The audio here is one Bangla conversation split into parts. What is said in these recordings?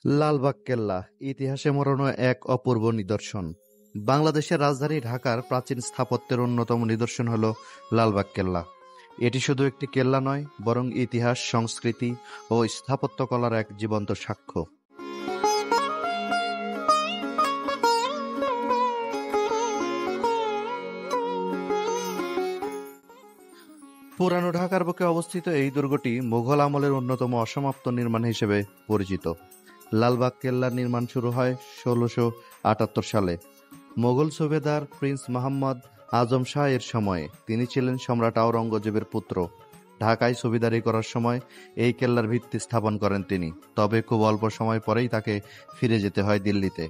লালবাগ কেল্লা ইতিহাসে মোড়ানো এক অপূর্ব নিদর্শন। বাংলাদেশের রাজধানী ঢাকার প্রাচীন স্থাপত্যের অন্যতম নিদর্শন হল লালবাগ কেল্লা। এটি শুধু একটি কেল্লা নয়, বরং ইতিহাস, সংস্কৃতি ও স্থাপত্যকলার এক জীবন্ত সাক্ষ্য। পুরানো ঢাকার বুকে অবস্থিত এই দুর্গটি মুঘল আমলের অন্যতম অসমাপ্ত নির্মাণ হিসেবে পরিচিত। লালবাগ কেল্লার নির্মাণ শুরু হয় ১৬৭৮ সালে মোগল সুবেদার প্রিন্স মোহাম্মদ আজম শাহ এর সময়ে। তিনি ছিলেন সম্রাট আওরঙ্গজেবের পুত্র। ঢাকায় সুবেদারি করার সময় এই কেল্লার ভিত্তি স্থাপন করেন তিনি। তবে খুব অল্প সময় পরেই তাকে ফিরে যেতে হয় দিল্লিতে।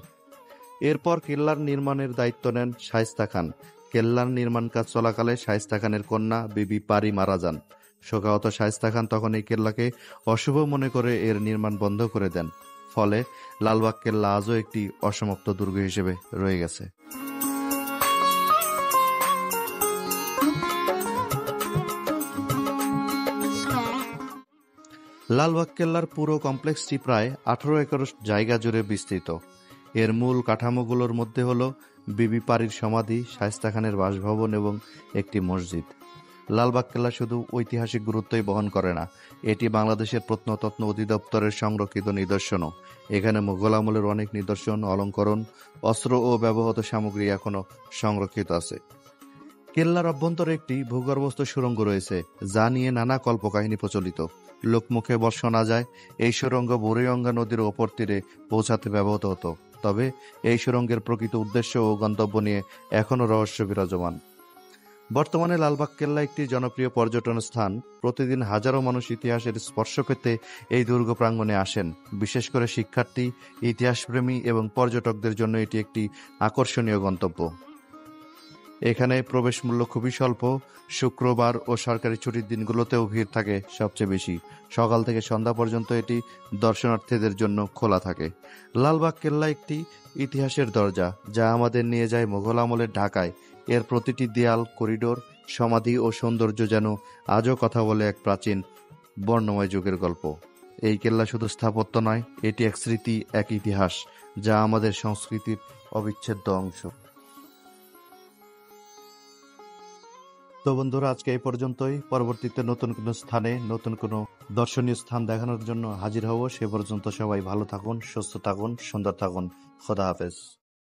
এরপর কেল্লার নির্মাণের দায়িত্ব নেন শায়েস্তা খান। কেল্লার নির্মাণ কাজ চলাকালে শায়েস্তা খানের কন্যা বিবি পারি মারা যান। শোকাহত শায়েস্তা খান তখন এই কেল্লাকে অশুভ মনে করে এর নির্মাণ বন্ধ করে দেন। ফলে লালবাগ কেল্লা আজও একটি অসমাপ্ত দুর্গ হিসেবে রয়ে গেছে। লালবাগ কেল্লার পুরো কমপ্লেক্সটি প্রায় ১৮ একর জায়গা জুড়ে বিস্তৃত। এর মূল কাঠামোগুলোর মধ্যে হল বিবি পারির সমাধি, শায়েস্তা খানের বাসভবন এবং একটি মসজিদ। লালবাগ কেল্লা শুধু ঐতিহাসিক গুরুত্বই বহন করে না, এটি বাংলাদেশের প্রত্নতত্ত্ব অধিদপ্তরের সংরক্ষিত নিদর্শনও। এখানে মুঘল আমলের অনেক নিদর্শন, অলঙ্করণ, অস্ত্র ও ব্যবহৃত সামগ্রী এখনও সংরক্ষিত আছে। কেল্লার অভ্যন্তরে একটি ভূগর্ভস্থ সুড়ঙ্গ রয়েছে, যা নিয়ে নানা কল্পকাহিনী প্রচলিত। লোকমুখে শোনা যায় এই সুড়ঙ্গ বুড়িগঙ্গা নদীর ওপর তীরে পৌঁছাতে ব্যবহৃত হতো। তবে এই সুড়ঙ্গের প্রকৃত উদ্দেশ্য ও গন্তব্য নিয়ে এখনও রহস্য বিরাজমান। বর্তমানে লালবাগ কেল্লা একটি জনপ্রিয় পর্যটন স্থান। প্রতিদিন হাজারো মানুষ ইতিহাসের স্পর্শ পেতে এই দুর্গ প্রাঙ্গণে আসেন। বিশেষ করে শিক্ষার্থী, ইতিহাসপ্রেমী এবং পর্যটকদের জন্য এটি একটি আকর্ষণীয় গন্তব্য। এখানে প্রবেশ মূল্য খুবই স্বল্প। শুক্রবার ও সরকারি ছুটির দিনগুলোতেও ভিড় থাকে সবচেয়ে বেশি। সকাল থেকে সন্ধ্যা পর্যন্ত এটি দর্শনার্থীদের জন্য খোলা থাকে। লালবাগ কেল্লা একটি ইতিহাসের দরজা, যা আমাদের নিয়ে যায় মুঘল আমলের ঢাকায়। এর প্রতিটি দেয়াল, করিডোর, সমাধি ও সৌন্দর্য যেন আজও কথা বলে এক প্রাচীন বর্ণময় যুগের গল্প। এই কেল্লা শুধু স্থাপত্য নয়, এটি এক স্মৃতি, এক ইতিহাস, যা আমাদের সংস্কৃতির অবিচ্ছেদ্য অংশ। তো বন্ধুরা, আজকে এই পর্যন্তই। পরবর্তীতে নতুন কোনো স্থানে, নতুন কোনো দর্শনীয় স্থান দেখানোর জন্য হাজির হব। সে পর্যন্ত সবাই ভালো থাকুন, সুস্থ থাকুন, সুন্দর থাকুন। খোদা হাফেজ।